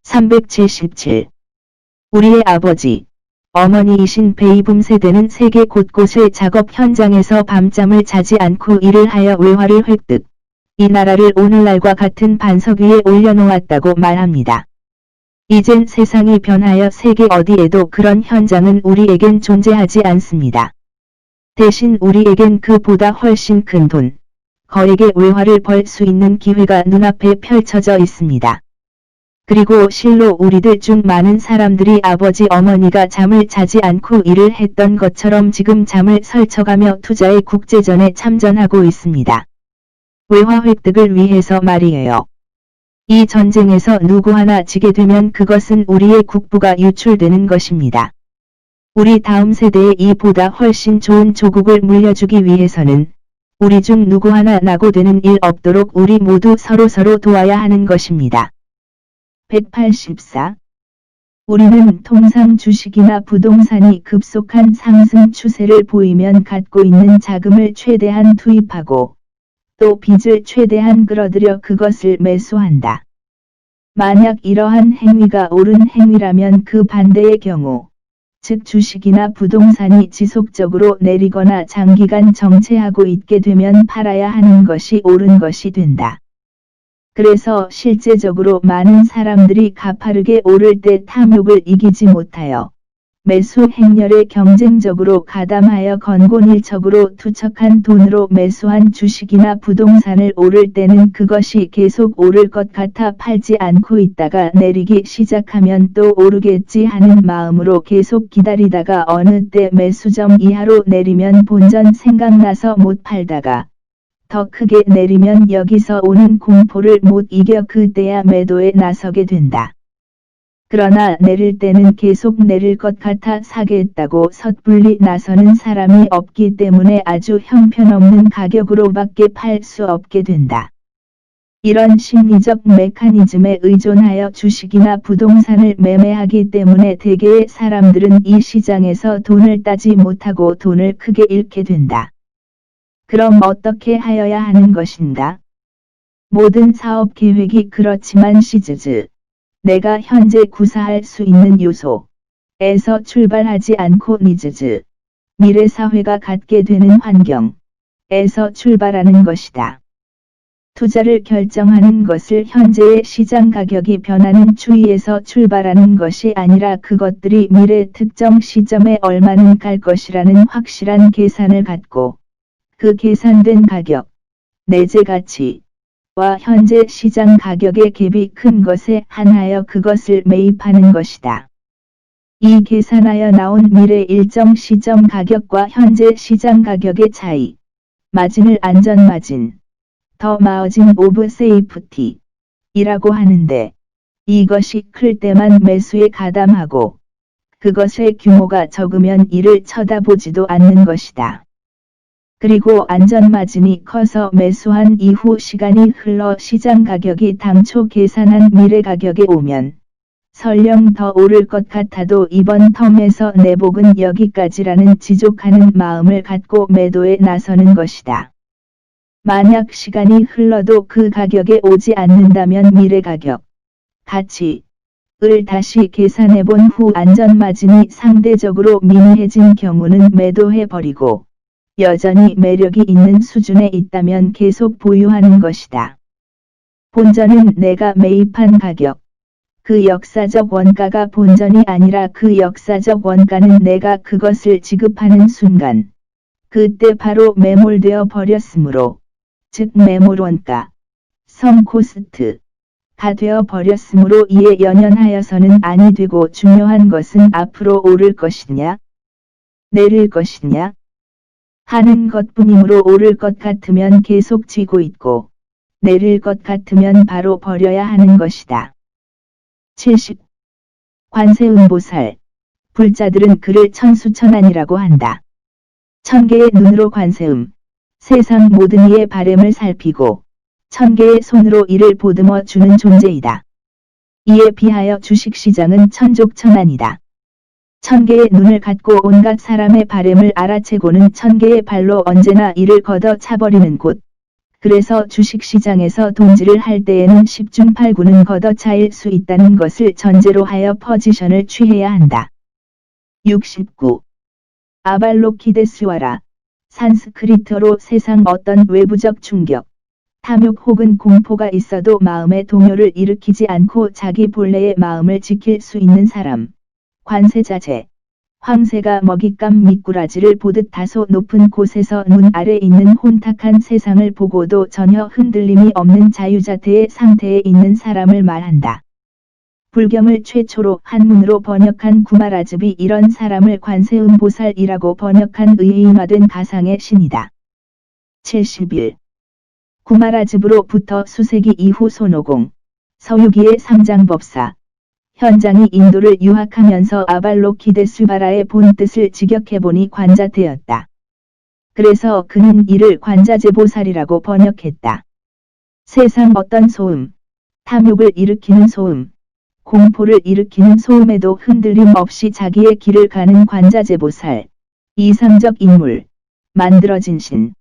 (377) 우리의 아버지, 어머니이신 베이붐 세대는 세계 곳곳의 작업 현장에서 밤잠을 자지 않고 일을 하여 외화를 획득, 이 나라를 오늘날과 같은 반석 위에 올려놓았다고 말합니다. 이젠 세상이 변하여 세계 어디에도 그런 현장은 우리에겐 존재하지 않습니다. 대신 우리에겐 그보다 훨씬 큰 돈, 거액의 외화를 벌 수 있는 기회가 눈앞에 펼쳐져 있습니다. 그리고 실로 우리들 중 많은 사람들이 아버지 어머니가 잠을 자지 않고 일을 했던 것처럼 지금 잠을 설쳐가며 투자의 국제전에 참전하고 있습니다. 외화 획득을 위해서 말이에요. 이 전쟁에서 누구 하나 지게 되면 그것은 우리의 국부가 유출되는 것입니다. 우리 다음 세대에 이보다 훨씬 좋은 조국을 물려주기 위해서는 우리 중 누구 하나 낙오되는 일 없도록 우리 모두 서로 도와야 하는 것입니다. 184. 우리는 통상 주식이나 부동산이 급속한 상승 추세를 보이면 갖고 있는 자금을 최대한 투입하고 또 빚을 최대한 끌어들여 그것을 매수한다. 만약 이러한 행위가 옳은 행위라면 그 반대의 경우, 즉 주식이나 부동산이 지속적으로 내리거나 장기간 정체하고 있게 되면 팔아야 하는 것이 옳은 것이 된다. 그래서 실제적으로 많은 사람들이 가파르게 오를 때 탐욕을 이기지 못하여 매수 행렬에 경쟁적으로 가담하여 건곤일척으로 투척한 돈으로 매수한 주식이나 부동산을 오를 때는 그것이 계속 오를 것 같아 팔지 않고 있다가 내리기 시작하면 또 오르겠지 하는 마음으로 계속 기다리다가 어느 때 매수점 이하로 내리면 본전 생각나서 못 팔다가 더 크게 내리면 여기서 오는 공포를 못 이겨 그때야 매도에 나서게 된다. 그러나 내릴 때는 계속 내릴 것 같아 사겠다고 섣불리 나서는 사람이 없기 때문에 아주 형편없는 가격으로밖에 팔 수 없게 된다. 이런 심리적 메커니즘에 의존하여 주식이나 부동산을 매매하기 때문에 대개의 사람들은 이 시장에서 돈을 따지 못하고 돈을 크게 잃게 된다. 그럼 어떻게 하여야 하는 것인가? 모든 사업 계획이 그렇지만 시즈즈, 내가 현재 구사할 수 있는 요소에서 출발하지 않고 니즈즈, 미래 사회가 갖게 되는 환경에서 출발하는 것이다. 투자를 결정하는 것을 현재의 시장 가격이 변하는 추이에서 출발하는 것이 아니라 그것들이 미래 특정 시점에 얼마는 갈 것이라는 확실한 계산을 갖고 그 계산된 가격, 내재 가치와 현재 시장 가격의 갭이 큰 것에 한하여 그것을 매입하는 것이다. 이 계산하여 나온 미래 일정 시점 가격과 현재 시장 가격의 차이, 마진을 안전 마진, 더 마어진 오브 세이프티 이라고 하는데, 이것이 클 때만 매수에 가담하고 그것의 규모가 적으면 이를 쳐다보지도 않는 것이다. 그리고 안전마진이 커서 매수한 이후 시간이 흘러 시장 가격이 당초 계산한 미래 가격에 오면 설령 더 오를 것 같아도 이번 텀에서 내 복은 여기까지라는 지족하는 마음을 갖고 매도에 나서는 것이다. 만약 시간이 흘러도 그 가격에 오지 않는다면 미래 가격, 가치를 다시 계산해본 후 안전마진이 상대적으로 미미해진 경우는 매도해버리고 여전히 매력이 있는 수준에 있다면 계속 보유하는 것이다. 본전은 내가 매입한 가격, 그 역사적 원가가 본전이 아니라 그 역사적 원가는 내가 그것을 지급하는 순간, 그때 바로 매몰되어 버렸으므로, 즉 매몰 원가, 성 코스트가 되어 버렸으므로 이에 연연하여서는 아니 되고 중요한 것은 앞으로 오를 것이냐, 내릴 것이냐 하는 것뿐이므로 오를 것 같으면 계속 쥐고 있고 내릴 것 같으면 바로 버려야 하는 것이다. 70. 관세음보살, 불자들은 그를 천수천안이라고 한다. 천개의 눈으로 관세음, 세상 모든 이의 바램을 살피고 천개의 손으로 이를 보듬어 주는 존재이다. 이에 비하여 주식시장은 천족천안이다. 천개의 눈을 갖고 온갖 사람의 바램을 알아채고는 천개의 발로 언제나 이를 걷어 차버리는 곳, 그래서 주식시장에서 돈질을 할 때에는 10중 8구는 걷어차일 수 있다는 것을 전제로 하여 포지션을 취해야 한다. 69. 아발로키데스와라. 산스크리트어로 세상 어떤 외부적 충격, 탐욕 혹은 공포가 있어도 마음의 동요를 일으키지 않고 자기 본래의 마음을 지킬 수 있는 사람. 관세자재. 황새가 먹잇감 미꾸라지를 보듯 다소 높은 곳에서 눈 아래 있는 혼탁한 세상을 보고도 전혀 흔들림이 없는 자유자태의 상태에 있는 사람을 말한다. 불경을 최초로 한문으로 번역한 구마라즙이 이런 사람을 관세음보살이라고 번역한 의인화된 가상의 신이다. 71. 구마라즙으로부터 수세기 이후 손오공, 서유기의 삼장법사, 현장이 인도를 유학하면서 아발로키데스바라의 본뜻을 직역해보니 관자되었다. 그래서 그는 이를 관자재보살이라고 번역했다. 세상 어떤 소음, 탐욕을 일으키는 소음, 공포를 일으키는 소음에도 흔들림 없이 자기의 길을 가는 관자재보살, 이상적 인물, 만들어진 신.